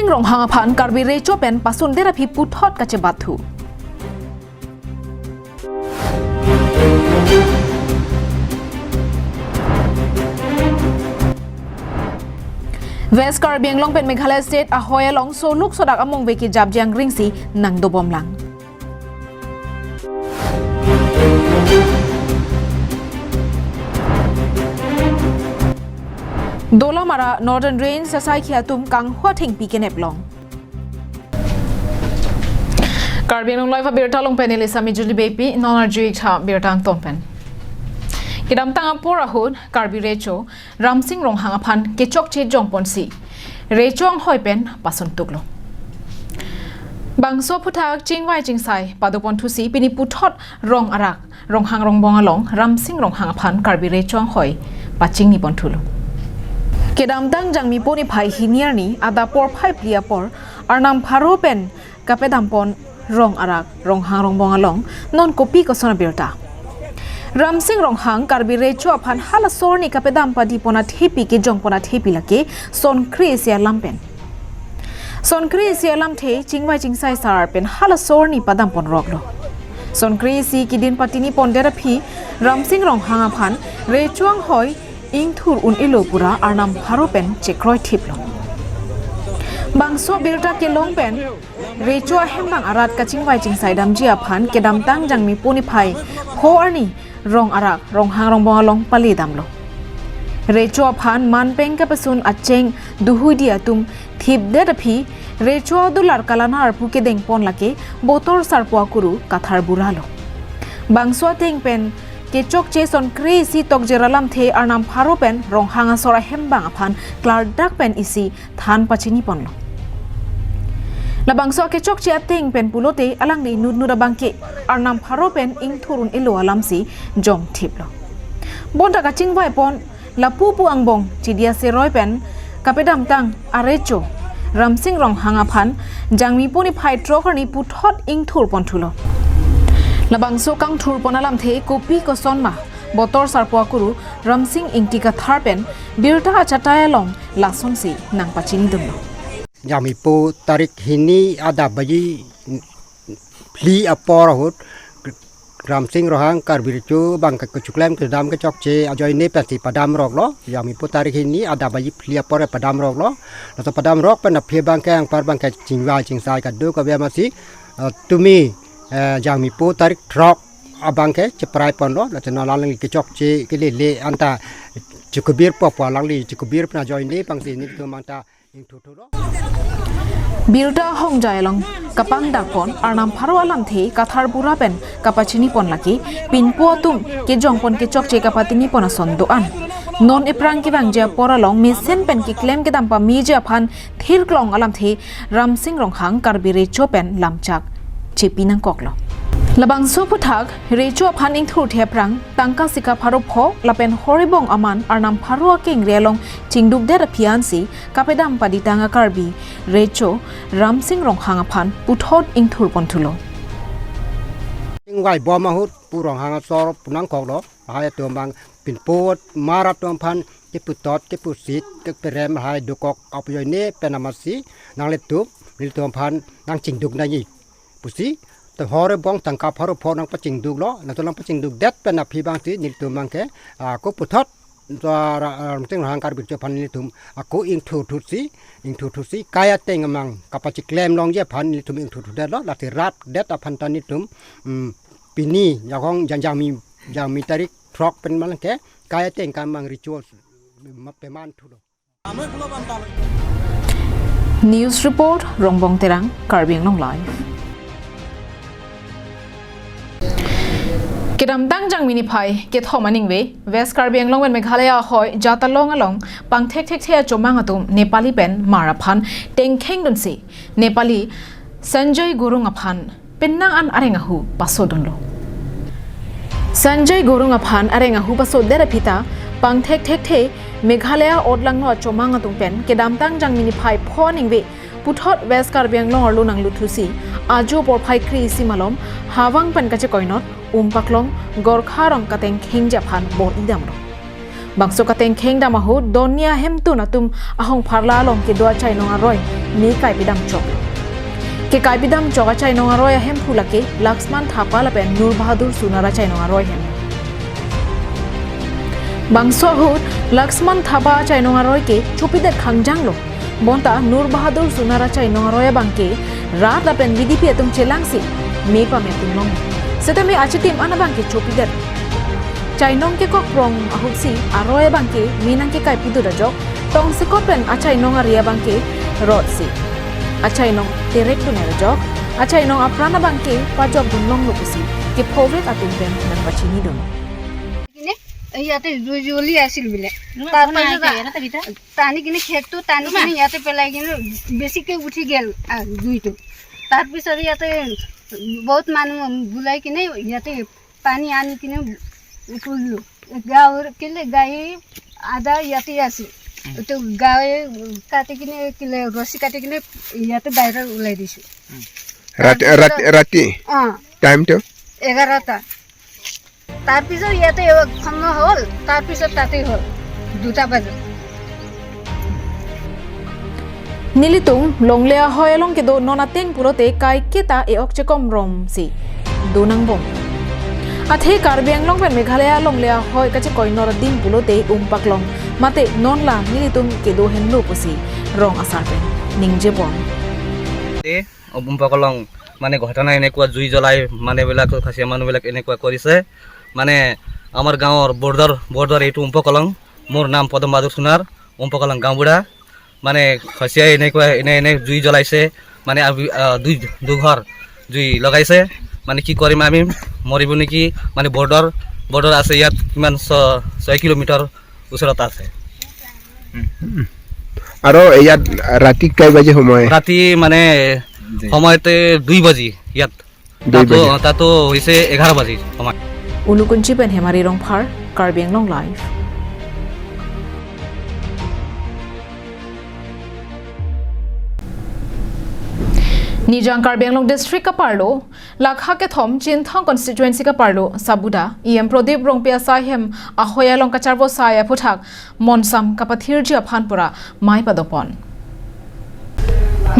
งรองหางพันการบิเรโจเป็นปัสุนเดรพิปุทอดกัจบัตถุเวสการเบียงลงเป็นเมฆาเลสเตทอหอยลองโซลุกสดักอมงเวกิจับยังริงสีนังโดบอมลังโดลามารานอร์เดนเรนสะไซเขียตุมกังหัวถิงปีเกเนบลองการเบียงลงลอยฟ้าเบียร์ตาลงเป็นเอลิซามิจูลิเบปีนอนอาร์จูอิกชาเบียร์ตังตอนเป็นกิดำตังอัปโปราหุนการบิเรโจรัมซิงรองหางพันเกจอกเชจงปอนสีเรจงหอยเป็นปัสนตุกลงบางโซพุทธาจิงไวจิงไซปาดุปอนทุสีปินิปุทอดรองอารักรองหางรองบองอลองรัมซิงรองหางพันการบิเรจงหอยปัจจิงนิปอนทุลกิดำตังจังมีปนิภัยฮิเนียนีอาดาปอร์ไพ่เปลียปอร์อารนำพารุเป็นกับเป็ดำปอนรองอารักรองหางรองบองอลองนอนโกปีก็สนเบียร์ตารัมซิงรองหางการบิเรชัวพันฮัลโซนิกับดามปดีปนาเทปีกิจงปนาเทปีละเกซอนครีเซียลัมเป็นซอนครีเซียลัมเทจิงไวจิงไซสาร์เป็นฮัลโซนิปดามปนรอกโลซอนครีซีกิดินปตินิปนเดรพีรัมซิงรองหางพันเรจวงหอยอิงทูรอุนอิโลปุระอาร์นัมฮารุเป็นเจครอยทิปโลบางโซบิลตาเกลงเป็นเรจัวแห่งบางอารัดกะจิงไวจิงไซดัมจีอาพันเกดัมตั้งจังมีปูนิภัยโคอาร์นีรองอารักรองหางรองบอลองปลีดำโลเรจัวพันมันเป็นกับสุนอัจเจงดูหุดีอาตุมทิบเดรพีเรจัวดุลาร์กาลานาร์พูเกเดงปอนละเกโบตอร์ซาร์ปัวกุรุกัทาร์บุราโลบางส่วนเต็งเป็นเกจอกเจสันครีซีตกเจราลัมเทอาร์นัมพารุเป็นรองหางอสระเฮมบางอพันกลาร์ดักเป็นอิซีทานปัจจินิปอนโลละบางส่วนเกจอกเจอติงเป็นปุโรเตอลังดีนูดบังเกอาร์นัมพารุเป็นอิงทูรุนอิโลอาลัมซีจอมทิปโลบนตะกัจิงไวปอนละปูอังบงจีเดียเซรอยเป็นกับไปดำตังอาเรโจรัมซิงรองหางอพันจังมีปุนิภัยทรอกนีปุทอดอิงทูรปอนทุโลละบางส่วนกังทูรปอนอลัมเทโกปีก็ซอนมาบอตอร์ซาร์ปัวกุรุรัมซิงอิงติกาทาร์เป็นบิลตาอาจัตายลองลาซอนซีนางปัจจินิดมโลyang mipo tarik ini ada bayi pli apor hut ramsing rohang karbircu bang kecuklem ke dalam kecok ce ajo ini pasti padam rok lo yang mipo tarik ini ada bayi pli apor padam rok lo atau padam rok pen aphe bang ke yang par bang ke jingwa jingsai kadu ka bia masih tumi yang mipo tarik trok abang ke ceprai pon lo la tena lang kecok ce ke le anta cukubir popo lang li cukubir pna ajo ini bang sini tu mangtaบิลดาฮองใจลงกับปังดักปอนอาร์นัมพารุอาลัมเทกัทาร์บุราเป็นกับปัจจินิปอนลักกี้ปินปัวตุมเกจงปอนเกจอกเจกับปฏินิปอนสอนโดอันนนเอปรังกิบังเจปอระลองมีเส้นเป็นกิเคลมเกดัมปามีเจพันทิรกลองอาลัมเทรัมซิงรองหางการบิเรโชเป็นลำจากเชปีนังกอกลละบางส่วนพุทธักเรโชพันอิงทูเทปรังตังกัสิกาพารุพอละเป็นฮอริบงอามันอาร์นัมพารุเก่งเรียลงจิงดุกเดรพิอันซีกับไปดัมปดิตังอาการบีเรโชรัมซิงรองหางพันปุทอดอิงทูปอนทุโลจิงไวบอมาหุดปูรองหางซอรปุนังกอกลหายตัวบางปิ่นโพดมารับตัวพันที่ปุตอดที่ปุสิตที่เปรมหายดุกอกเอาไปย่อยเน่เป็นนามาสีนางเล็บตุบมีตัวพันนางจิงดุกนายปุสิแต่ฮอร์บองตังกับฮอร์พอนังปัจจิงดุกล้อนังตัวนังปัจจิงดุกเด็ดเป็นอภิบาลที่นิลตุมังแกก็ปุทอดตัวจึงหางการบิดเจพันนิลตุมก็อิงทูทุสีกายเต็งมังกับปัจจิแกลมลองเย่พันนิลตุมอิงทูเด็ดล้อลัติรัดเด็ดอพันตันนิลตุมปีนี้ยังมีตาริกทรอกเป็นมังแกกายเต็งการมังริชวลมาเป็นมันทุโลนิวส์รีพอร์ตรองบงเตรังการเบียงลงไลฟ์กิดำตั้งจังมินิภัยเกทอมานิงเวเวสการเบียงลงเป็นเมฆาลายาหอยจาตะลงอลองปังเทคเทียจมังอตุมเนปาลีเป็นมาราพันเต็งเข่งดนสีเนปาลีสันจอยกุรุงอพันเป็นนางอันอะไรงะหูปัสโซดนโลสันจอยกุรุงอพันอะไรงะหูปัสโซเดรพิตาปังเทคเมฆาลายาอดลังนอจมังอตุมเป็นกิดำตั้งจังมินิภัยพอนิงเวปุทอดเวสการเบียงลงอลูนังลุทุสีอาจูปอร์ไพครีซิมาลอมฮาวังเป็นกัจจกอยนอตปักลงกอร์คารองกะเต็งเฮงจับพันบอดอีดำโล bangso kateng kheng da mahu donia hem tu na tum ahong pharla long ke do chai nong aroi mi kai bidam chok ke kai bidam chok chai nong aroi hem phulake laxman thapa la pen nur bahadur sunara chai nong aroi hem bangso hut laxman thapa chai nong aroi ke chupide khangjang lo bonta nur bahadur sunara chai nong aroi bangke rat la pen bdp tum chelangsi mi pa me tum long setame achitim ana bangke chupide chai nong ke kok prong ahutsi aroi bangke minang ke kai pidu da jok tong se kopen achai nong aria bangke rotsi achai nong terek tu nera jok achai nong aprana bangke pajok dunlong lokusi ke phove atum ben nan pachini don ইয়াতে জলি আছিল বিলে টানি কিনে খেতটো টানি কিনে ইয়াতে পেলাই কিনে বেছিকে উঠি গেল দুইটো তাৰপিছত ইয়াতে বহুত মানুহ বুলাই কিনে ইয়াতে পানী আনি কিনে উঠলো গাঁৱৰ কিলে গাই আদা ইয়াতে আছিল তো গাঁৱে কাটি কিনে কিলে ৰছী কাটি কিনে ইয়াতে বাহিৰত ওলাই দিছো ৰাতি টাইমটো 11টা তাৰপিছত ইয়াতে সময় হ'ল তাৰপিছত তাতে হ'ল 2টা বজাত nilitung longlea hoyalong ke do nonateng purote kai kita e okchekom rom si dunang bom athe karbiang long pen meghalaya longlea hoy kache koinor din pulote umpaklong mate nonla nilitung ke do henlo pusi rong asarpen ningje bom e umpaklong মানে ঘটনা এনেকুৱা জুই জ্বলাই মানে বিলাক খাসিয়া মানুহবিলাক এনেকুৱা কৰিছে মানে আমাৰ গাঁৱৰ বৰ্ডাৰ এইটো উম্পকলং মোৰ নাম পদম বাহাদুৰ সোণাৰ উম্পকলং গাঁওবুঢ়া মানে খাসিয়া এনেকুৱা এনে জুই জ্বলাইছে মানে দুই ঘৰ জুই লগাইছে মানে কি কৰিম আমি মৰিব নেকি মানে বৰ্ডাৰ আছে ইয়াত কিমান 6 কিলোমিটাৰ ওচৰত আছে আৰু ইয়াত ৰাতি কেই বাজে সময় ৰাতি মানে সময়তে 2 বাজি ইয়াত তাতো হৈছে 11 বাজি সময় ulukunchi pen hemari rong phar karbiang long live Nijang Karbiang Long District ka parlo lakha ke thom Chinthang constituency ka parlo sabuda em Prodip Rongpia Sahem ahoya long ka charbo saya phuthak monsam kapathirji aphanpura mai padopon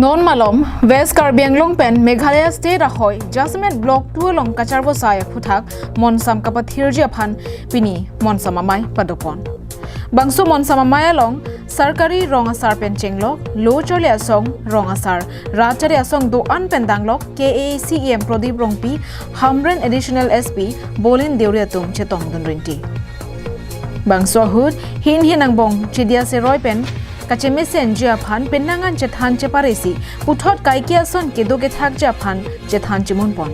Non Malom West Karbiang Long Pen Meghalaya State ahoy Jasmine Block 2 long ka charbo saya phuthak monsam kapathirji aphan pini monsam amai padopon Bangso Monsamamaya long Sarkari Rongasar Penchenglok, Lo Chole Asong Rongasar, Rachari Asong Do An Pendanglok, KACEM Prodip Rongpi, Hamren Additional SP, Bolin Deuriatum Chetong Dunrinti. Bangso Hood, Hinang Bong, Chidia Seroy Pen, Kachemesen Japan, Penangan Chethan Cheparesi, Putot Kaikia Son Kedoke Thak Japan, Chethan Chimonpon.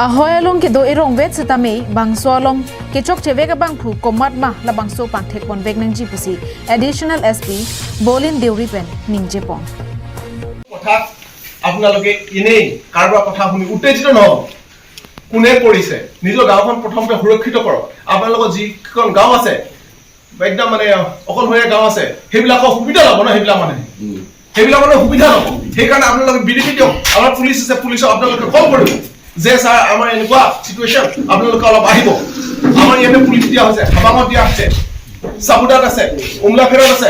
Ahoy along ke do irong vet setame bangso along ke chok chevega bangphu komat ma la bangso panthek pon vek nang jipusi additional SP Bolin Deuri Pen ningje pon কথা আপোনালোকে ইনেই কাৰোবাৰ কথা শুনি উত্তেজিত নহব কোনে কৰিছে নিজৰ গাঁওখন প্ৰথমতে সুৰক্ষিত কৰক আপোনালোকৰ যিখন গাঁও আছে একদম মানে অকলশৰীয়া গাঁও আছে সেইবিলাকৰ সুবিধা ল'ব না সেইবিলাক মানে সুবিধা ল'ব সেইকাৰণে আপোনালোকে বিডিপি দিয়ক আমাৰ পুলিচ আছে পুলিচক আপোনালোকে কল কৰিব যে স্যাৰ আমাৰ এনেকুৱা সিচুয়েশন আপোনালোকে অলপ আহিব আমাৰ ইয়াতে পুলিচ দিয়া হৈছে হাবাঙত দিয়া আছে সাবুদাত আছে উমলাফেৰত আছে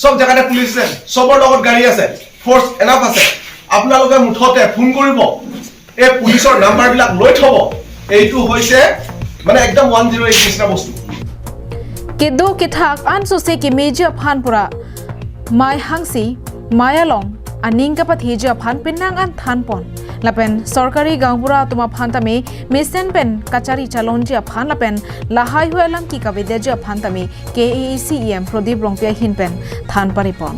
সব জায়গাতে পুলিচ আছে সবৰ লগত গাড়ী আছে ফোৰ্স এনাফ আছে আপোনালোকে মুঠতে ফোন কৰিব এই পুলিচৰ নাম্বাৰ বিলাক লৈ থব এইটো হৈছে মানে একদম 108 নিচিনা বস্তু kedo kithak anso se ki meja phanpura mai hangsi mayalong aning ka pathija phan pinang an thanpon lapen sarkari gaungpura tuma phantame mesen pen kachari chalonji aphan lapen lahai huelam ki kavedeji aphantame KACEM Prodip Rongpia hinpen than paripon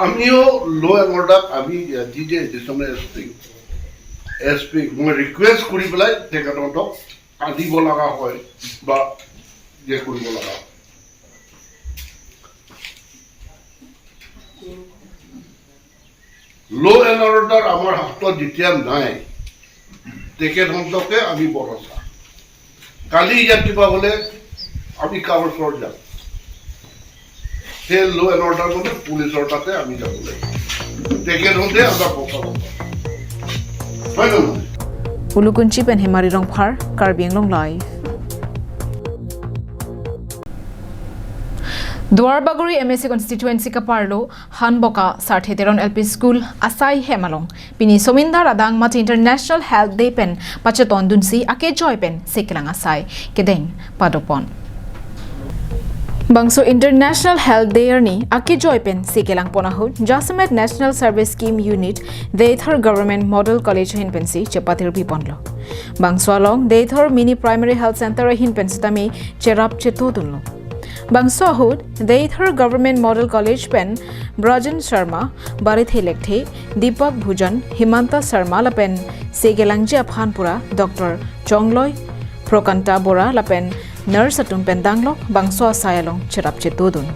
আমিও লো and order আমি DJ দিসমে SP মই request করি পেলাই তেখেতক আদিব লগা হয় বা যে কৰিব লগা লো এন্ড অর্ডার আমার হাতত যেতিয়া নাই তেখেতকে আমি ভরসা কালি ইয়াত কিবা হলে আমি কাৰোবাৰ ওচৰত যাম সেই লো এন্ড অৰ্ডাৰ মানে পুলিচৰ তাতে আমি যাব লাগিব তেখেতকে আমরা বচাব হয় না Ulukunchi pen Himari Rongphar Karbi Anglong Live. Dwarbaguri MSC constituency ka parlo Hanboka Sartheteron LP School Asai Hemalong Pini Somindar Adang Mat International Health Day pen Pacheton Dunsi Ake Joy pen Sekilang Asai Kedeng Padopon Bangso International Health Day ni Ake Joy pen Sekilang Ponahut Jasimet National Service Scheme Unit Deithar Government Model College hin pensi Chepatir Piponlo Bangso along Deithar Mini Primary Health Center hin pensitami Cherap Chetodunlo Bangso Hood, Deithar Government Model College pen Brajan Sharma, Barithe Lekthe, Deepak Bhujan, Himanta Sharma lapen Segelangji Aphanpura, Dr. Chongloy, Prokanta Bora lapen Nurse Atun Pendanglok, Bangso Asayalong, Cherapche Todun.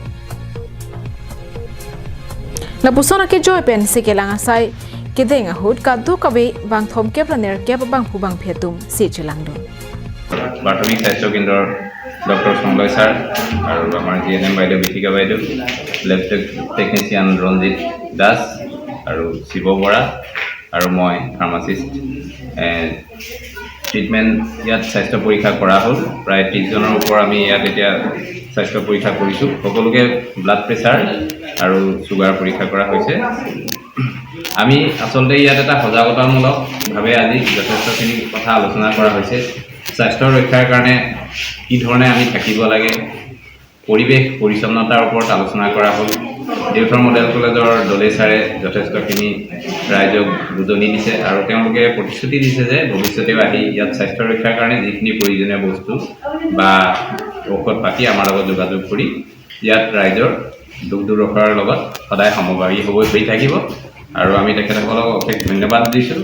Lapusona ke joy pen Segelang Asay, Kedeng Hood, Kadu Kabe, Bang Thom Keplaner, Kep Bang Pubang Pietum, Sechilangdun. Batomi Saisto Kindor Dr. Songloi sir আৰু আমাৰ GNM বাইদেউ বিথিকা বাইদেউ lab technician Ranjit Das আৰু শিৱ বৰা আৰু মই pharmacist treatment ইয়াত স্বাস্থ্য পৰীক্ষা কৰা হ'ল প্ৰায় 30 জনৰ ওপৰ আমি ইয়াত এতিয়া স্বাস্থ্য পৰীক্ষা কৰিছোঁ সকলোকে ব্লাড প্ৰেছাৰ আৰু সুগাৰ পৰীক্ষা কৰা হৈছে আমি আসলতে ইয়াত এটা সজাগতামূলক ভাৱে আজি যথেষ্টখিনি কথা আলোচনা কৰা হৈছে স্বাস্থ্য ৰক্ষাৰ কাৰণে কি ধৰণে আমি থাকিব লাগে পৰিবেশ পৰিচ্ছন্নতাৰ ওপৰত আলোচনা কৰা হ'ল দেউথৰ মডেল কলেজৰ দলে ছাৰে যথেষ্টখিনি ৰাইজক বুজনি দিছে আৰু তেওঁলোকে প্ৰতিশ্ৰুতি দিছে যে ভৱিষ্যতেও আহি ইয়াত স্বাস্থ্য ৰক্ষাৰ কাৰণে যিখিনি প্ৰয়োজনীয় বস্তু বা ঔষধ পাতি আমাৰ লগত যোগাযোগ কৰি ইয়াত ৰাইজৰ দুখ দুৰ্দশাৰ লগত সদায় সমভাগী হৈ থাকিব আৰু আমি তেখেতসকলক অশেষ ধন্যবাদ দিছোঁ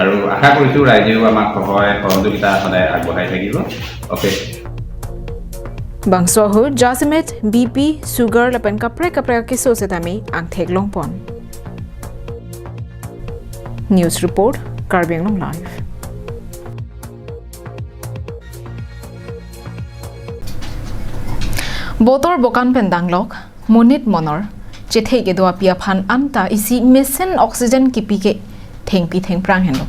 আৰু আশা কৰিছোঁ ৰাইজেও আমাক সহায় সহযোগিতা সদায় আগবঢ়াই থাকিব okay Bangso Hood, Jasimet, BP, Sugar, Lapen Kapre Kiso Setami, Ang Teglong Pon. News Report, Karbi Anglong Live. Botor Bokan Pendanglok, Monit Monor, Chethege Doa Piaphan Anta isi Mesen Oxygen Kipike, Theng Prang Hendo.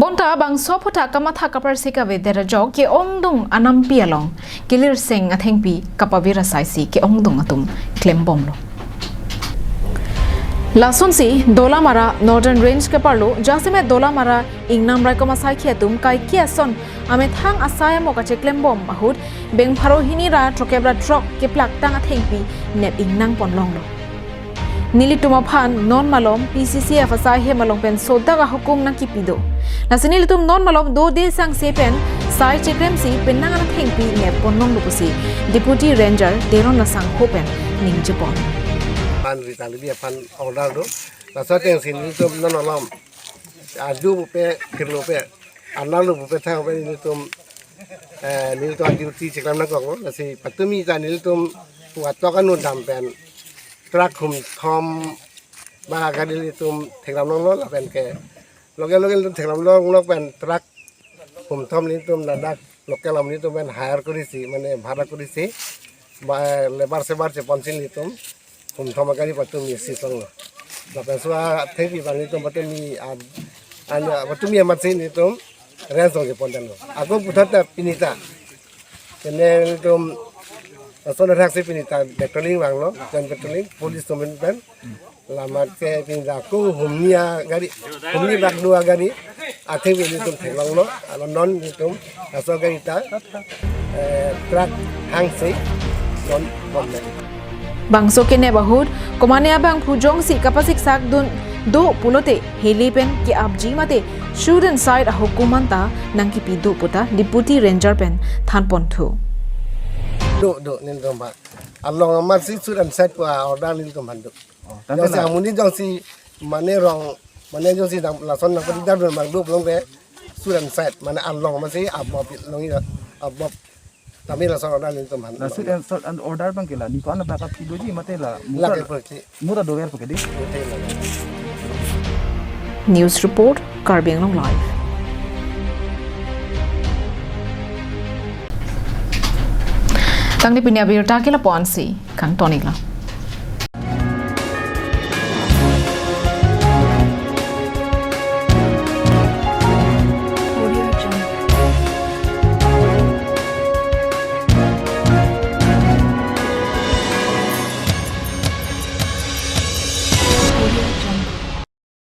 Bonta bangso phota kamatha kapar seka vedera jog ke ongdong anam pialong kilir seng athengpi kapavira saisi ke ongdong atum klembom lo Lasunsi Dolamara Northern Range ke parlo jasime Dolamara ingnam rai koma sai khiatum kai kiason ame thang asaya moka che klembom ahut beng pharo hinira trokebra trok ke plak tang athengpi net ingnang ponlong lo Nilituma Phan non malom PCCF asai he malong pen sodaga hukum na kipido Nasinilitum non malom do de sang sepen sai chekrem si penang na thengpi ne ponong lupusi Deputy Ranger Deron na sang hopen ningjepon Pan ritang dia pan order do la sateng sin nitum non malom aju pe kirlo pe analu pe thang pe nitum nilitum duty chekrem na kong la si patumi ta nilitum puat to kanun dam pen Trak hum thom ba gadil itu thenglam long la pen ke local thenglam long lok pen trak hum thom ni tum ladak local am ni tum pen hire korisi mane bhara korisi ba lebar sebar che ponsin ni tum hum thom gari patum ni si song la pen swa thegi ba ni tum patum ni an patum ni amat ni tum ransom ke pondan lo aku puthata pinita kene tum Asal ada aksi pinita patrolling bang lo, dan patrolling polis temen pen, lama ke pinita aku humnia gari, humni bag dua gari, akhir ini tuh telang lo, non itu, asal gari ta, truk hangsi, non problem. Bangso kene bahut, komane abang pujong si kapasik sak dun do pulote helipen ki abji mate student side hukumanta nangki pidu puta Deputy Ranger pen thanpon thu. Do nin tomba along amat si sudan set pa order nin tomba do jang si amuni jang si mane jang si dang lason na padi dar bang do long be sudan set mane along ma si abob longi abob tami lason order nin tomba na sudan set and order bang kila ni ko na baka pidoji mate la mura do ger pakedi News Report Karbi Anglong Live. Tang ni pinya birta kila ponsi kang tonik la